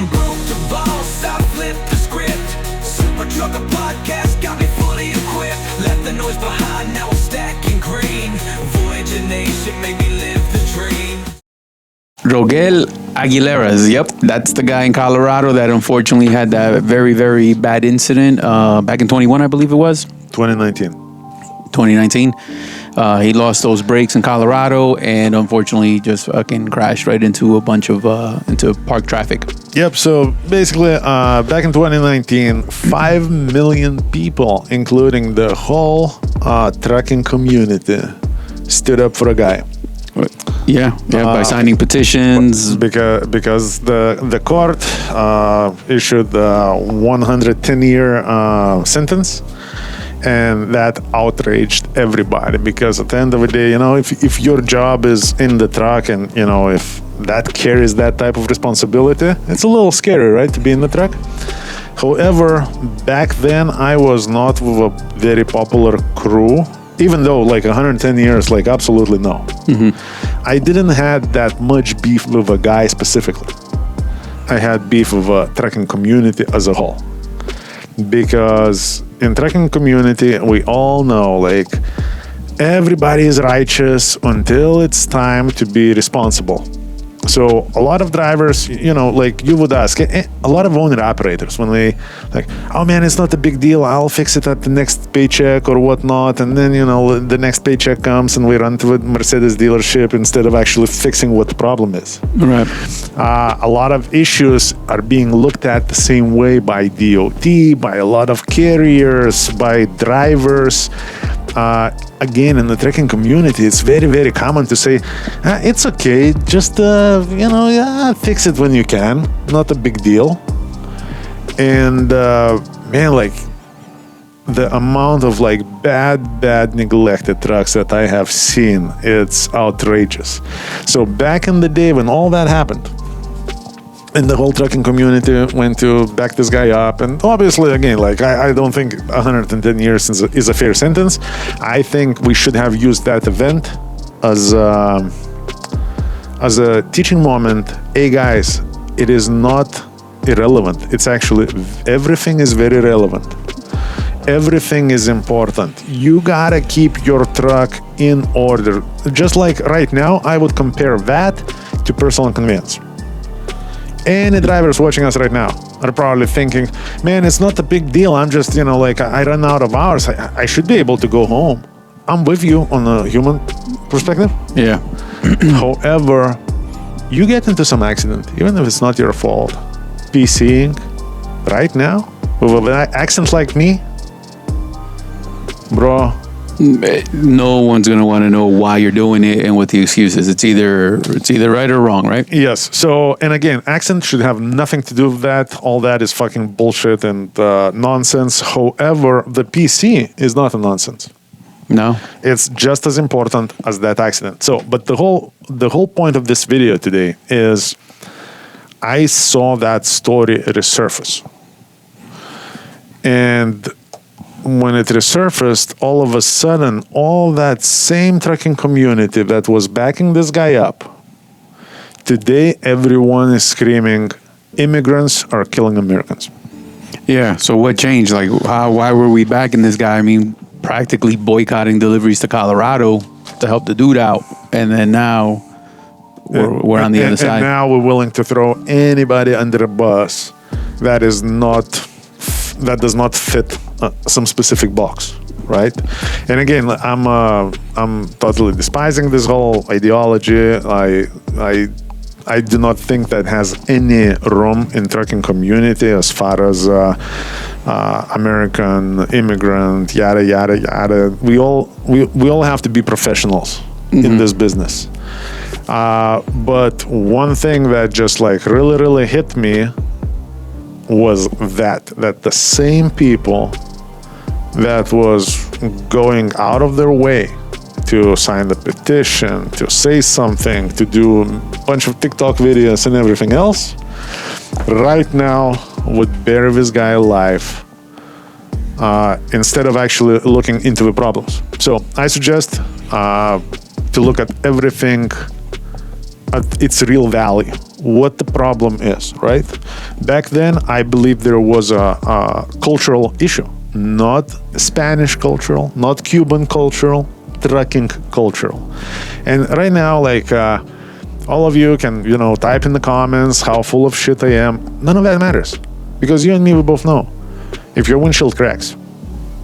From broke to boss, I flipped the script. Super Trucker Podcast got me fully equipped. Left the noise behind, now I'm stacking green. Voyager Nation made me live the dream. Rogel Aguilera, yep, that's the guy in Colorado that unfortunately had that very, very bad incident back in 21, I believe it was. 2019. 2019. He lost those brakes in Colorado and unfortunately just fucking crashed right into a bunch of into park traffic. Yep. So basically, back in 2019, 5 million people, including the whole trucking community, stood up for a guy. Yeah, by signing petitions. Because the court issued a 110-year sentence. And that outraged everybody because at the end of the day, if your job is in the truck and, if that carries that type of responsibility, it's a little scary, right, to be in the truck. However, back then, I was not with a very popular crew, even though 110 years, absolutely no. Mm-hmm. I didn't have that much beef with a guy specifically. I had beef with a trucking community as a whole. Because in trucking community, we all know, everybody is righteous until it's time to be responsible. So a lot of drivers, you would ask, a lot of owner-operators, when they oh man, it's not a big deal, I'll fix it at the next paycheck or whatnot, and then, the next paycheck comes and we run to a Mercedes dealership instead of actually fixing what the problem is. Right. A lot of issues are being looked at the same way by DOT, by a lot of carriers, by drivers. Again, in the trucking community, it's very, very common to say, it's okay, just, fix it when you can. Not a big deal. And, the amount of, bad, neglected trucks that I have seen, it's outrageous. So back in the day when all that happened, and the whole trucking community went to back this guy up. And obviously, again, I don't think 110 years is a fair sentence. I think we should have used that event as a teaching moment. Hey, guys, it is not irrelevant. It's actually, everything is very relevant. Everything is important. You gotta keep your truck in order. Just like right now, I would compare that to personal conveyance. Any drivers watching us right now are probably thinking, man, it's not a big deal. I'm just, I run out of hours. I should be able to go home. I'm with you on a human perspective. Yeah. However, you get into some accident, even if it's not your fault. PCing right now with an accent like me, bro. No one's going to want to know why you're doing it and what the excuse is. It's either right or wrong, right? Yes. So, and again, accent should have nothing to do with that. All that is fucking bullshit and nonsense. However, the PC is not a nonsense. No. It's just as important as that accident. So, but the whole point of this video today is I saw that story resurface. And when it resurfaced, all of a sudden, all that same trucking community that was backing this guy up, today everyone is screaming, immigrants are killing Americans. Yeah, so what changed? Why were we backing this guy? I mean, practically boycotting deliveries to Colorado to help the dude out. And then now we're on the other side. And now we're willing to throw anybody under a bus that does not fit some specific box, right? And again, I'm totally despising this whole ideology. I do not think that has any room in trucking community as far as American immigrant, yada yada yada. We all have to be professionals in this business. But one thing that just really, really hit me was that the same people that was going out of their way to sign the petition, to say something, to do a bunch of TikTok videos and everything else, right now would bury this guy alive instead of actually looking into the problems. So I suggest to look at everything at its real value, what the problem is, right? Back then, I believe there was a cultural issue, not Spanish cultural, not Cuban cultural, trucking cultural. And right now, like, all of you can, type in the comments how full of shit I am. None of that matters, because you and me, we both know. If your windshield cracks,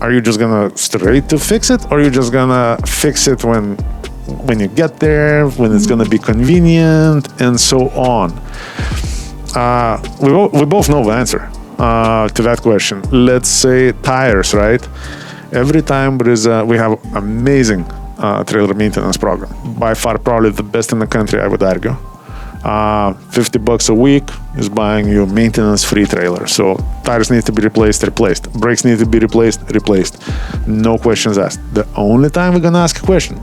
are you just gonna straight to fix it, or are you just gonna fix it when you get there, when it's gonna be convenient, and so on? We both know the answer to that question. Let's say tires, right? Every time we have amazing trailer maintenance program. By far, probably the best in the country, I would argue. $50 a week is buying you maintenance-free trailer. So tires need to be replaced. Brakes need to be replaced. No questions asked. The only time we're gonna ask a question,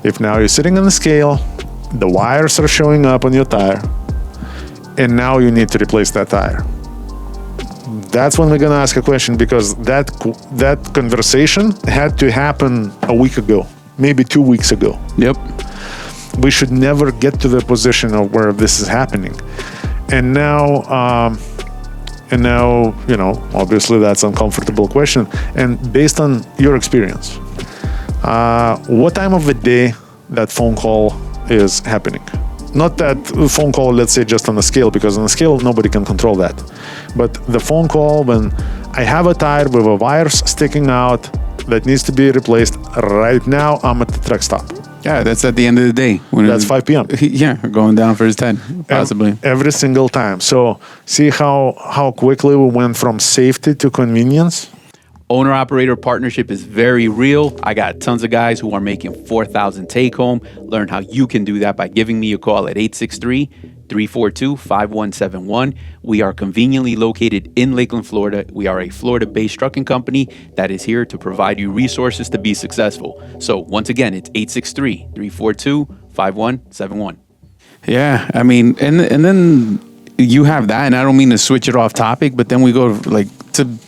if now you're sitting on the scale, the wires are showing up on your tire, and now you need to replace that tire. That's when we're gonna ask a question, because that conversation had to happen a week ago, maybe 2 weeks ago. Yep. We should never get to the position of where this is happening. And now, obviously that's an uncomfortable question. And based on your experience, what time of the day that phone call is happening? Not that phone call, let's say, just on the scale, because on the scale, nobody can control that. But the phone call when I have a tire with a wires sticking out that needs to be replaced right now, I'm at the truck stop. Yeah, that's at the end of the day. That's 5 p.m. Yeah, going down for his 10, possibly. Every single time. So see how quickly we went from safety to convenience? Owner-operator partnership is very real. I got tons of guys who are making $4,000 take-home. Learn how you can do that by giving me a call at 863-342-5171. We are conveniently located in Lakeland, Florida. We are a Florida-based trucking company that is here to provide you resources to be successful. So once again, it's 863-342-5171. Yeah, I mean, and then you have that, and I don't mean to switch it off topic, but then we go to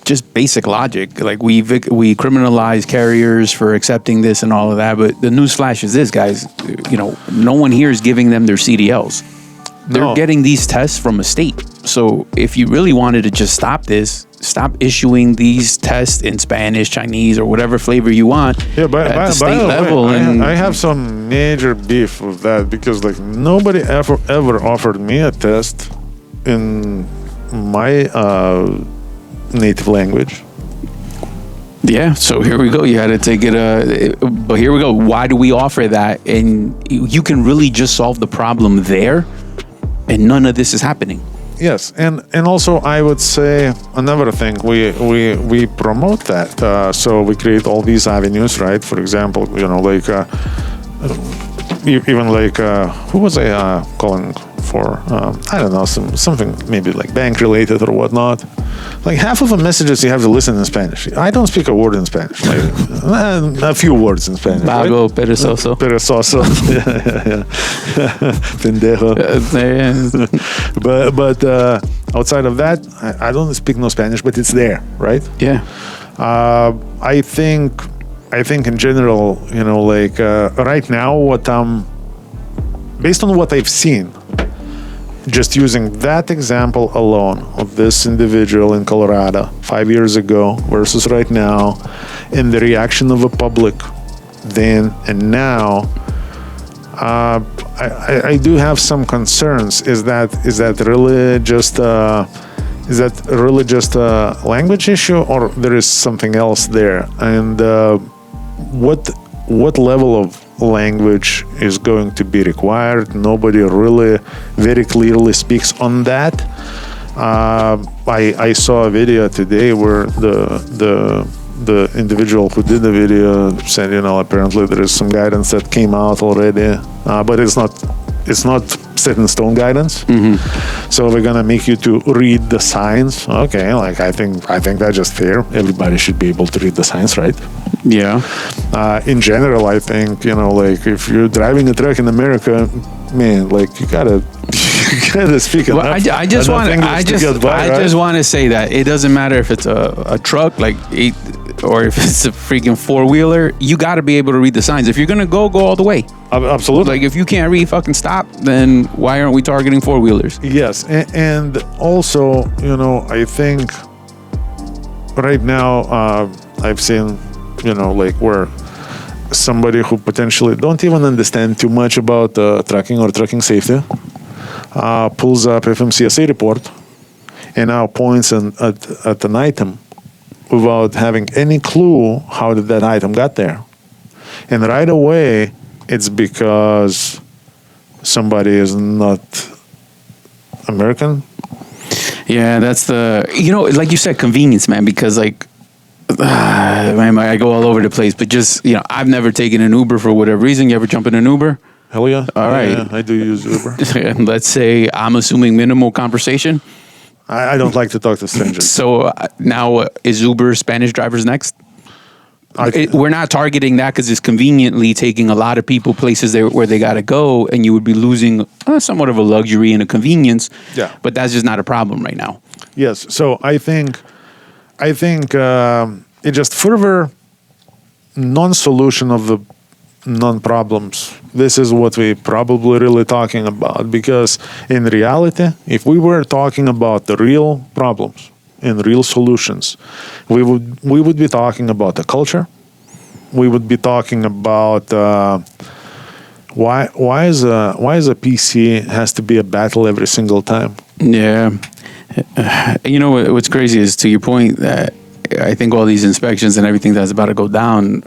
just basic logic. Like we criminalize carriers for accepting this and all of that. But the newsflash is this, guys. No one here is giving them their CDLs. They're getting these tests from a state. So if you really wanted to just stop this, stop issuing these tests in Spanish, Chinese, or whatever flavor you want at the state level. I have some major beef with that, because nobody ever offered me a test in my native language. Yeah, so here we go. You had to take it. But here we go. Why do we offer that? And you can really just solve the problem there, and none of this is happening. Yes, and also I would say another thing. We promote that. So we create all these avenues, right? For example, who was I calling for? I don't know, something maybe like bank related or whatnot. Half of the messages you have to listen in Spanish. I don't speak a word in Spanish. A few words in Spanish. Vago, right? perezoso. Perezoso. Yeah. Pendejo. But outside of that, I don't speak no Spanish, but it's there, right? Yeah. I think in general, right now, based on what I've seen, just using that example alone of this individual in Colorado 5 years ago versus right now, and the reaction of the public then and now, I do have some concerns. Is that really just a language issue, or there is something else there? And what level of language is going to be required? Nobody really very clearly speaks on that. I saw a video today where the individual who did the video said, apparently there is some guidance that came out already, but it's not set in stone guidance. Mm-hmm. So we're gonna make you to read the signs. Okay, I think that's just fair. Everybody should be able to read the signs, right? Yeah. In general, I think if you're driving a truck in America, man, you gotta speak. Well, I just want to say that it doesn't matter if it's a truck. or if it's a freaking four-wheeler, you got to be able to read the signs. If you're going to go all the way. Absolutely. Like, if you can't read fucking stop, then why aren't we targeting four-wheelers? Yes. And also, I think right now I've seen, like where somebody who potentially don't even understand too much about trucking or trucking safety pulls up FMCSA report and now points at an item without having any clue how did that item got there. And right away, it's because somebody is not American. Yeah, that's like you said, convenience, man, because like, man, I go all over the place, but just, I've never taken an Uber for whatever reason. You ever jump in an Uber? Hell yeah. All right. Yeah, I do use Uber. Let's say I'm assuming minimal conversation. I don't like to talk to strangers. So now is Uber Spanish drivers next? We're not targeting that because it's conveniently taking a lot of people places where they got to go, and you would be losing somewhat of a luxury and a convenience. Yeah. But that's just not a problem right now. Yes. So I think it just further non-solution of the non-problems. This is what we probably really talking about, because in reality, if we were talking about the real problems and real solutions, we would be talking about the culture. We would be talking about why is a PC has to be a battle every single time. Yeah. What's crazy is, to your point, that I think all these inspections and everything that's about to go down,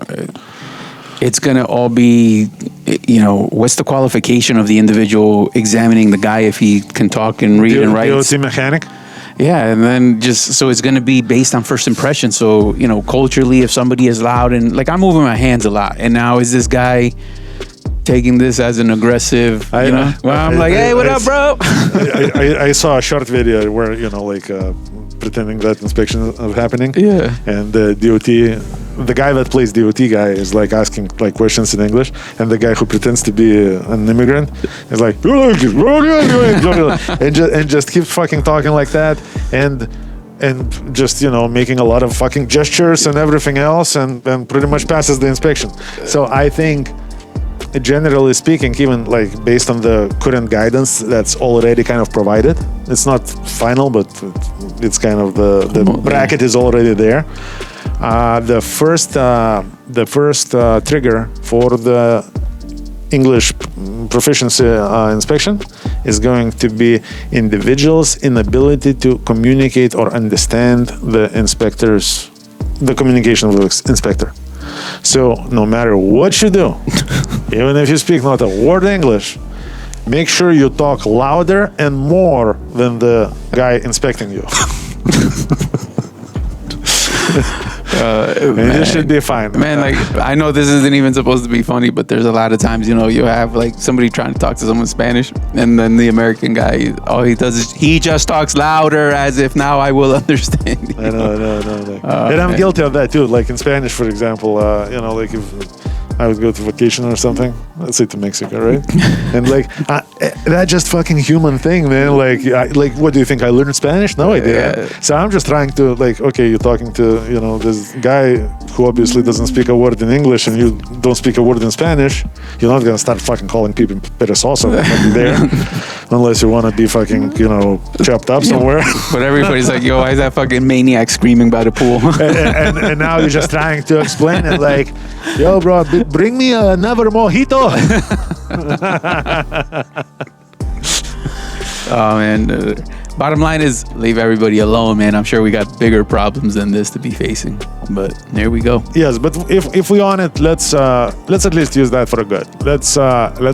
it's going to all be, what's the qualification of the individual examining the guy if he can talk and read and write? DOT mechanic? Yeah, and then so it's going to be based on first impression. So, culturally, if somebody is loud and, like, I'm moving my hands a lot, and now is this guy taking this as an aggressive, I'm like, hey, what up, bro? I saw a short video where, pretending that inspection is happening. Yeah. And the the guy that plays DOT guy is like asking like questions in English, and the guy who pretends to be an immigrant is like, and just keeps fucking talking like that, and just making a lot of fucking gestures and everything else, and pretty much passes the inspection. So I think, generally speaking, even like based on the current guidance that's already kind of provided, it's not final, but it's kind of the bracket is already there. The first trigger for the English proficiency inspection is going to be individuals' inability to communicate or understand the communication with the inspector. So no matter what you do, even if you speak not a word English, make sure you talk louder and more than the guy inspecting you. And this should be fine. Man, like, I know this isn't even supposed to be funny, but there's a lot of times, you have like somebody trying to talk to someone in Spanish, and then the American guy, all he does is he just talks louder as if now I will understand you. I know. And I'm guilty of that too. Like in Spanish, for example, like if I would go to vacation or something, let's say to Mexico, right? And like that just fucking human thing, man. Like what do you think? I learned Spanish? No idea. Yeah. So I'm just trying to like, okay, you're talking to this guy who obviously doesn't speak a word in English, and you don't speak a word in Spanish. You're not gonna start fucking calling people perezoso there, unless you want to be fucking chopped up somewhere. But everybody's like, yo, why is that fucking maniac screaming by the pool? and now you're just trying to explain it like, yo, bro, bring me another mojito. Oh, man. Bottom line is, leave everybody alone, man. I'm sure we got bigger problems than this to be facing. But there we go. Yes, but if we on it, let's at least use that for a good. Let's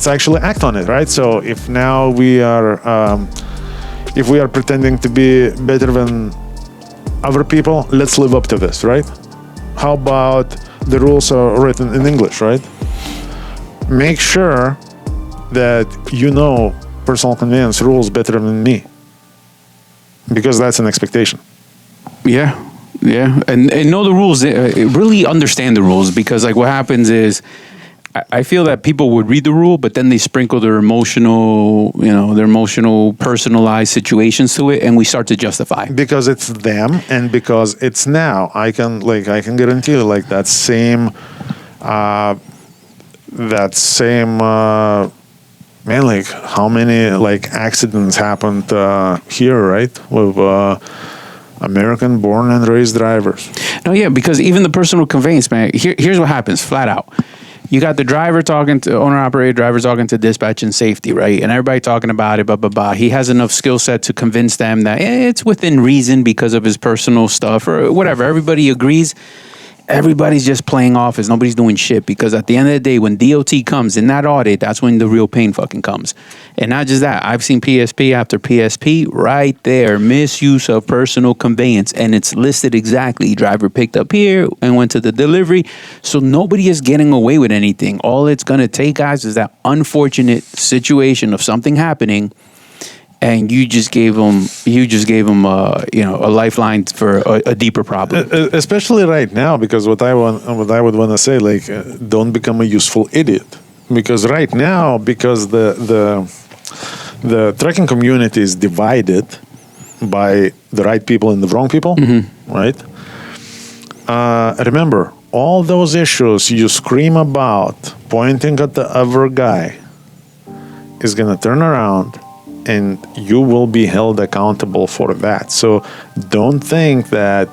actually act on it, right? So if now we are pretending to be better than other people, let's live up to this, right? How about the rules are written in English, right? Make sure that personal conveyance rules better than me, because that's an expectation. Yeah, and know the rules. Really understand the rules, because like what happens is, I feel that people would read the rule, but then they sprinkle their emotional, personalized situations to it, and we start to justify. Because it's them, and because it's now. I can guarantee you, like that same, man, like how many like accidents happened here, right? With American born and raised drivers. No, yeah, because even the personal conveyance, man, here's what happens, flat out. You got the driver talking to owner-operator, driver talking to dispatch and safety, right? And everybody talking about it, blah, blah, blah. He has enough skill set to convince them that it's within reason because of his personal stuff or whatever. Everybody agrees. Everybody's just playing office. Nobody's doing shit because at the end of the day, when DOT comes in that audit, that's when the real pain fucking comes. And not just that. I've seen PSP after PSP right there. Misuse of personal conveyance. And it's listed exactly. Driver picked up here and went to the delivery. So nobody is getting away with anything. All it's going to take, guys, is that unfortunate situation of something happening. And you just gave them a lifeline for a deeper problem. Especially right now, because what I would want to say, like, don't become a useful idiot. Because right now, because the trucking community is divided by the right people and the wrong people, right? Remember, all those issues you scream about, pointing at the other guy, is gonna turn around. And you will be held accountable for that. So don't think that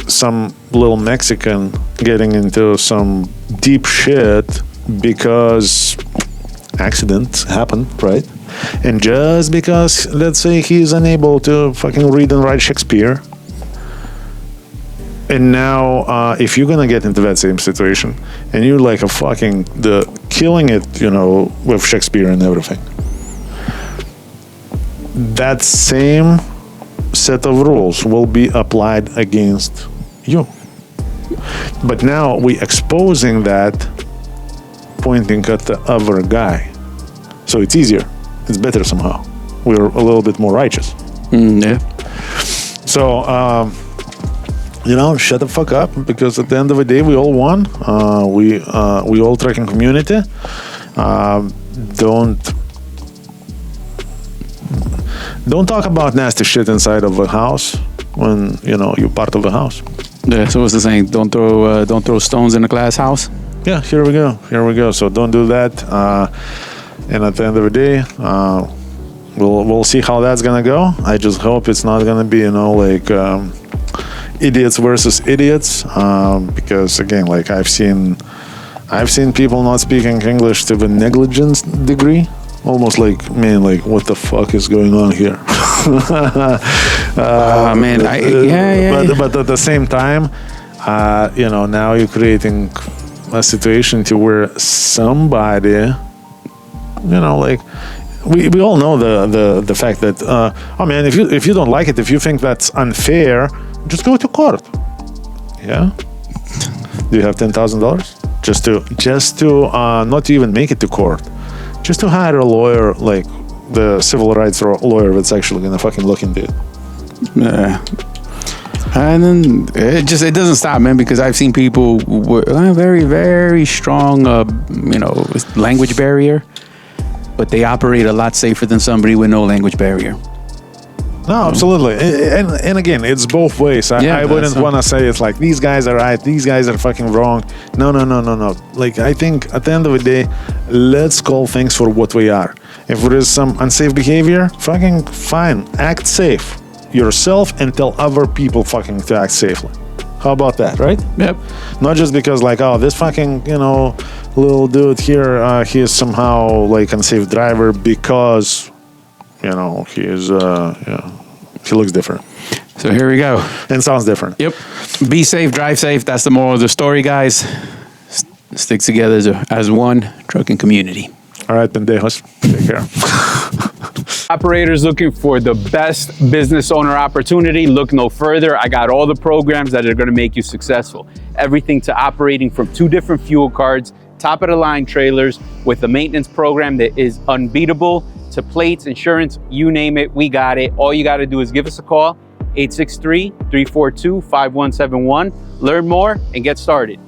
some little Mexican getting into some deep shit because accidents happen, right? And just because, let's say, he's unable to fucking read and write Shakespeare. And now, if you're gonna get into that same situation, and you're like killing it, with Shakespeare and everything, that same set of rules will be applied against you. But now we're exposing that, pointing at the other guy. So it's easier. It's better somehow. We're a little bit more righteous. Yeah. So, shut the fuck up, because at the end of the day, we all won. We all trucking community. Don't talk about nasty shit inside of a house when you're part of the house. Yeah. So what's the saying? Don't throw stones in a glass house. Yeah. Here we go. So don't do that. And at the end of the day, we'll see how that's gonna go. I just hope it's not gonna be idiots versus idiots. Because again, like I've seen people not speaking English to the negligence degree. Almost like, man, like what the fuck is going on here? Man, But at the same time, now you're creating a situation to where somebody, we all know the fact that, man, if you don't like it, if you think that's unfair, just go to court. Yeah. Do you have $10,000 just to not even make it to court? Just to hire a lawyer, like the civil rights lawyer that's actually gonna fucking look into it. Yeah. And then it doesn't stop, man, because I've seen people with a very, very strong, language barrier, but they operate a lot safer than somebody with no language barrier. No, absolutely. And again, it's both ways. I wouldn't want to say it's like these guys are right, these guys are fucking wrong. No. Like, I think at the end of the day, let's call things for what we are. If there is some unsafe behavior, fucking fine. Act safe yourself and tell other people fucking to act safely. How about that, right? Yep. Not just because like, oh, this fucking, little dude here, he is somehow like unsafe driver because, he is, he looks different. So here we go. And sounds different. Yep. Be safe, drive safe. That's the moral of the story, guys. Stick together as one trucking community. All right, pendejos. Take care. Operators looking for the best business owner opportunity, look no further. I got all the programs that are going to make you successful. Everything to operating from 2 different fuel cards, top of the line trailers with a maintenance program that is unbeatable, to plates, insurance, you name it, we got it. All you got to do is give us a call, 863-342-5171. Learn more and get started.